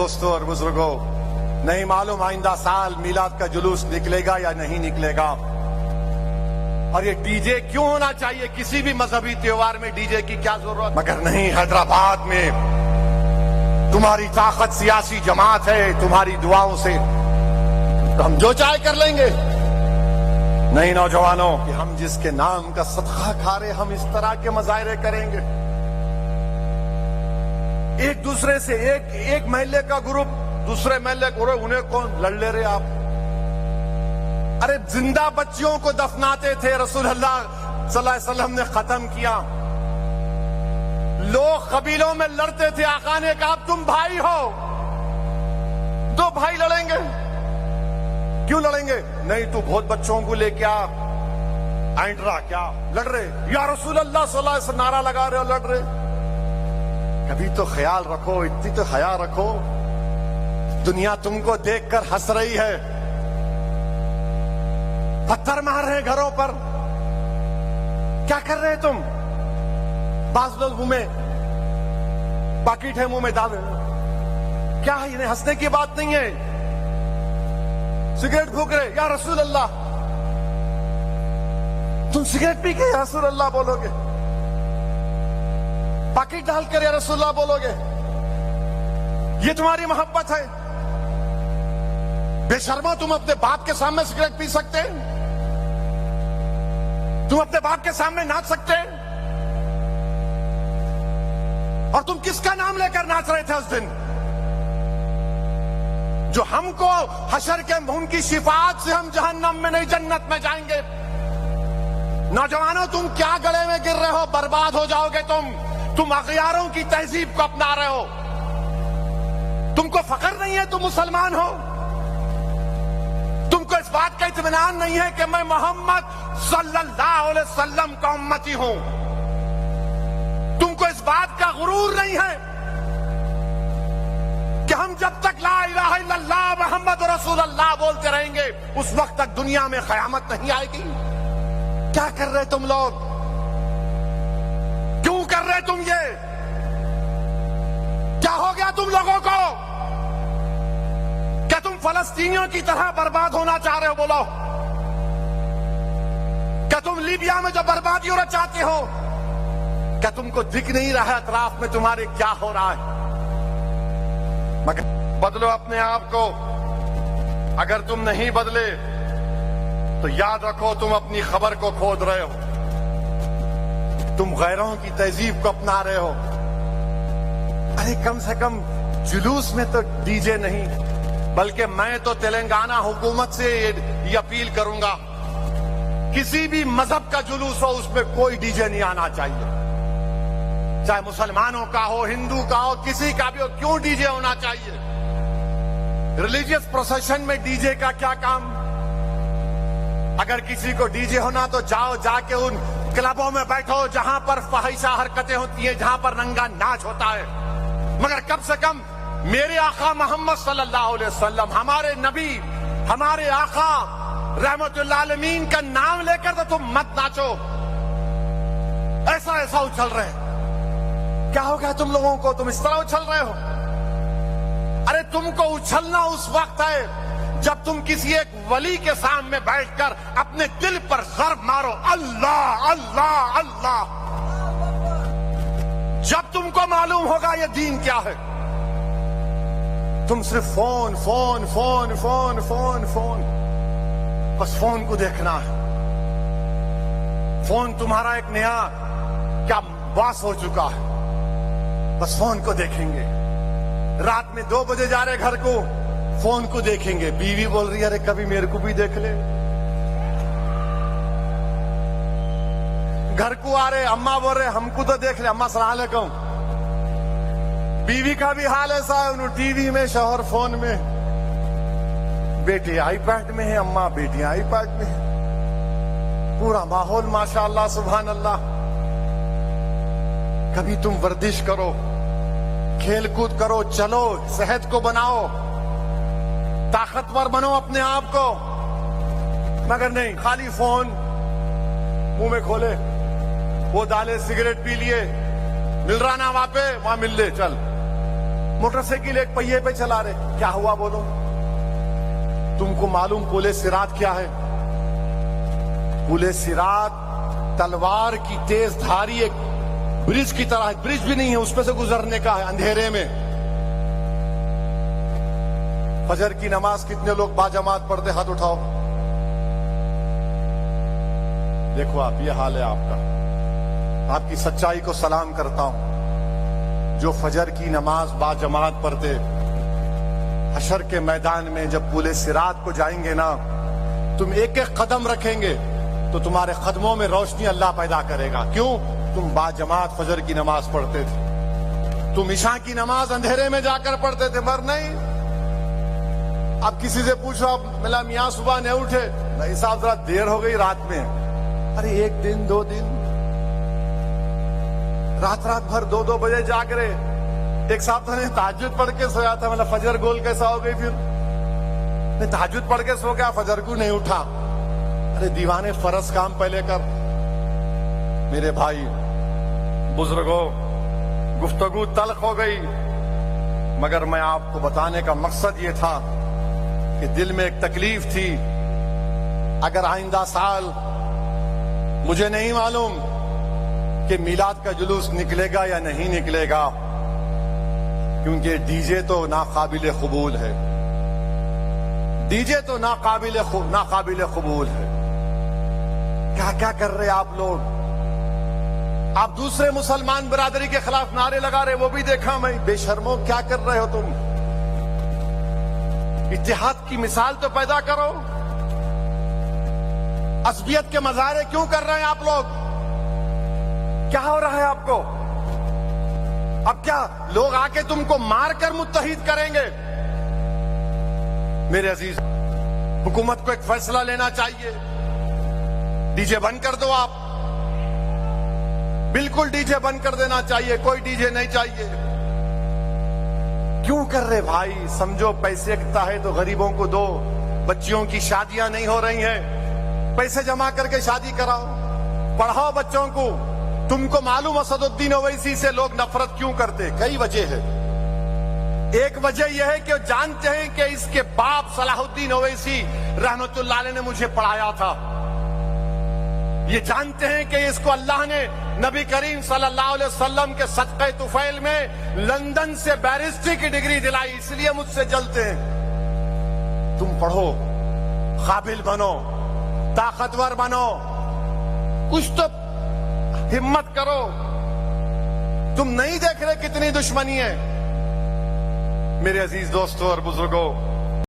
دوستوں اور بزرگوں، نہیں معلوم آئندہ سال میلاد کا جلوس نکلے گا یا نہیں نکلے گا، اور یہ ڈی جے کیوں ہونا چاہیے؟ کسی بھی مذہبی تہوار میں ڈی جے کی کیا ضرورت؟ مگر نہیں، حیدرآباد میں تمہاری طاقت سیاسی جماعت ہے، تمہاری دعاؤں سے تو ہم جو چاہے کر لیں گے۔ نہیں نوجوانوں، کہ ہم جس کے نام کا صدقہ کھا رہے ہم اس طرح کے مظاہرے کریں گے؟ ایک دوسرے سے ایک محلے کا گروپ دوسرے محلے کو، انہیں کون لڑ لے رہے آپ؟ ارے زندہ بچیوں کو دفناتے تھے، رسول اللہ صلی اللہ علیہ وسلم نے ختم کیا۔ لوگ قبیلوں میں لڑتے تھے، آقا نے کہا تم بھائی ہو، دو بھائی لڑیں گے، کیوں لڑیں گے؟ نہیں تو بہت بچوں کو لے کے آئنڈرا کیا لڑ رہے؟ یا رسول اللہ صلی اللہ علیہ وسلم نعرہ لگا رہے اور لڑ رہے۔ کبھی تو خیال رکھو، اتنی تو حیا رکھو، دنیا تم کو دیکھ کر ہنس رہی ہے، پتھر مار رہے گھروں پر، کیا کر رہے تم؟ بعض لوگ منہ میں باکیٹ ہے، منہ میں ڈال رہے، کیا ہے؟ انہیں ہنسنے کی بات نہیں ہے۔ سگریٹ پھونک رہے، یا رسول اللہ، تم سگریٹ پی کے یا رسول اللہ بولو گے؟ باکیٹ ڈال کر یا رسول اللہ بولو گے؟ یہ تمہاری محبت ہے؟ بے شرمو، تم اپنے باپ کے سامنے سگریٹ پی سکتے؟ تم اپنے باپ کے سامنے ناچ سکتے؟ اور تم کس کا نام لے کر ناچ رہے تھے اس دن؟ جو ہم کو حشر کے ان کی شفاعت سے ہم جہنم میں نہیں جنت میں جائیں گے۔ نوجوانوں، تم کیا گلے میں گر رہے ہو؟ برباد ہو جاؤ گے تم اغیاروں کی تہذیب کو اپنا رہے ہو۔ تم کو فخر نہیں ہے تم مسلمان ہو؟ تم کو اس بات کا اطمینان نہیں ہے کہ میں محمد صلی اللہ علیہ وسلم کا امتی ہوں؟ تم کو اس بات کا غرور نہیں ہے کہ ہم جب تک لا الہ الا اللہ محمد رسول اللہ بولتے رہیں گے اس وقت تک دنیا میں قیامت نہیں آئے گی؟ کیا کر رہے تم لوگ؟ کیوں کر رہے تم یہ؟ کیا ہو گیا تم لوگوں کو؟ کیا تم فلسطینیوں کی طرح برباد ہونا چاہ رہے ہو؟ بولو، کیا تم لیبیا میں جو بربادی ہونا چاہتے ہو؟ کیا تم کو دکھ نہیں رہا اطراف میں تمہارے کیا ہو رہا ہے؟ مگر بدلو اپنے آپ کو۔ اگر تم نہیں بدلے تو یاد رکھو تم اپنی خبر کو کھود رہے ہو، تم غیروں کی تہذیب کو اپنا رہے ہو۔ ارے کم سے کم جلوس میں تو ڈی جے نہیں، بلکہ میں تو تلنگانہ حکومت سے یہ اپیل کروں گا، کسی بھی مذہب کا جلوس ہو اس میں کوئی ڈی جے نہیں آنا چاہیے، چاہے مسلمانوں کا ہو، ہندو کا ہو، کسی کا بھی ہو۔ کیوں ڈی جے ہونا چاہیے؟ ریلیجیس پروسیشن میں ڈی جے کا کیا کام؟ اگر کسی کو ڈی جے ہونا تو جا کے ان کلبوں میں بیٹھو جہاں پر فحشہ حرکتیں ہوتی ہیں، جہاں پر ننگا ناچ ہوتا ہے۔ مگر کم سے کم میرے آقا محمد صلی اللہ علیہ وسلم، ہمارے نبی، ہمارے آقا رحمت اللہ عالمین کا نام لے کر تو تم مت ناچو، ایسا اچھل رہے ہیں۔ کیا ہو گیا تم لوگوں کو؟ تم اس طرح اچھل رہے ہو؟ ارے تم کو اچھلنا اس وقت ہے جب تم کسی ایک ولی کے سامنے بیٹھ کر اپنے دل پر ضرب مارو، اللہ اللہ اللہ۔ جب تم کو معلوم ہوگا یہ دین کیا ہے، تم صرف phone phone phone phone phone phone, بس فون کو دیکھنا ہے۔ فون تمہارا ایک نیا کیا باس ہو چکا ہے، بس فون کو دیکھیں گے۔ رات میں 2 بجے جا رہے گھر کو، فون کو دیکھیں گے۔ بیوی بول رہی ہے ارے کبھی میرے کو بھی دیکھ لے۔ گھر کو آ رہے، اماں بول رہے ہم کو تو دیکھ لے، اماں السلام علیکم۔ بیوی کا بھی حال ایسا ہے، انہوں ٹی وی میں، شوہر فون میں، بیٹے آئی پیڈ میں ہے، اماں بیٹیاں آئی پیڈ میں ہے۔ پورا ماحول ماشاءاللہ سبحان اللہ۔ کبھی تم ورزش کرو، کھیل کود کرو، چلو، صحت کو بناؤ، طاقتور بنو اپنے آپ کو، مگر نہیں، خالی فون منہ میں کھولے، وہ ڈالے، سگریٹ پی لیے، مل رہا نا وہاں پہ، وہاں مل لے، چل موٹر سائیکل ایک پہیے پہ چلا رہے. کیا ہوا بولو؟ تم کو معلوم پل صراط کیا ہے؟ پل صراط تلوار کی تیز دھاری ایک برج کی طرح ہے. برج بھی نہیں ہے, اس پہ سے گزرنے کا ہے اندھیرے میں. فجر کی نماز کتنے لوگ باجماعت پڑھتے؟ ہاتھ اٹھاؤ. دیکھو آپ, یہ حال ہے آپ کا. آپ کی سچائی کو سلام کرتا ہوں. جو فجر کی نماز باجماعت پڑھتے, حشر کے میدان میں جب پل صراط کو جائیں گے نا, تم ایک ایک قدم رکھیں گے تو تمہارے قدموں میں روشنی اللہ پیدا کرے گا. کیوں؟ تم باجماعت فجر کی نماز پڑھتے تھے. تم عشاء کی نماز اندھیرے میں جا کر پڑھتے تھے. مر نہیں. اب کسی سے پوچھو, اب ملا میاں صبح نہیں اٹھے؟ نہیں صاحب, ذرا دیر ہو گئی رات میں. ارے ایک دن 2 دن, رات بھر 2 بجے جاگ رہے. ایک صاحب تھا, تہجد پڑھ کے سویا تھا. مطلب فجر گول کیسا ہو گئی؟ پھر تہجد پڑھ کے سو گیا, فجر کو نہیں اٹھا. ارے دیوانے, فرض کام پہلے کر. میرے بھائی بزرگوں, گفتگو تلخ ہو گئی, مگر میں آپ کو بتانے کا مقصد یہ تھا کہ دل میں ایک تکلیف تھی. اگر آئندہ سال, مجھے نہیں معلوم کہ میلاد کا جلوس نکلے گا یا نہیں نکلے گا, کیونکہ ڈی جے تو ناقابل قبول ہے. ڈی جے تو ناقابل قبول ہے. کیا کر رہے آپ لوگ؟ آپ دوسرے مسلمان برادری کے خلاف نعرے لگا رہے, وہ بھی دیکھا میں. بے شرمو, کیا کر رہے ہو تم؟ اتحاد کی مثال تو پیدا کرو. عصبیت کے مظاہرے کیوں کر رہے ہیں آپ لوگ؟ کیا ہو رہا ہے آپ کو؟ اب کیا لوگ آ کے تم کو مار کر متحد کریں گے؟ میرے عزیز, حکومت کو ایک فیصلہ لینا چاہیے. ڈی جے بند کر دو. آپ بالکل ڈی جے بند کر دینا چاہیے. کوئی ڈی جے نہیں چاہیے. کیوں کر رہے بھائی؟ سمجھو پیسے کا ہے تو غریبوں کو دو. بچیوں کی شادیاں نہیں ہو رہی ہیں, پیسے جمع کر کے شادی کراؤ. پڑھاؤ بچوں کو. تم کو معلوم اسد الدین اویسی سے لوگ نفرت کیوں کرتے؟ کئی وجہ ہے. ایک وجہ یہ ہے کہ جانتے ہیں کہ اس کے باپ صلاح الدین اویسی رحمت اللہ علیہ نے مجھے پڑھایا تھا. یہ جانتے ہیں کہ اس کو اللہ نے نبی کریم صلی اللہ علیہ وسلم کے صدقہ طفیل میں لندن سے بیرسٹری کی ڈگری دلائی, اس لیے مجھ سے جلتے ہیں. تم پڑھو, قابل بنو, طاقتور بنو, کچھ تو ہمت کرو. تم نہیں دیکھ رہے کتنی دشمنی ہے؟ میرے عزیز دوستوں اور بزرگوں,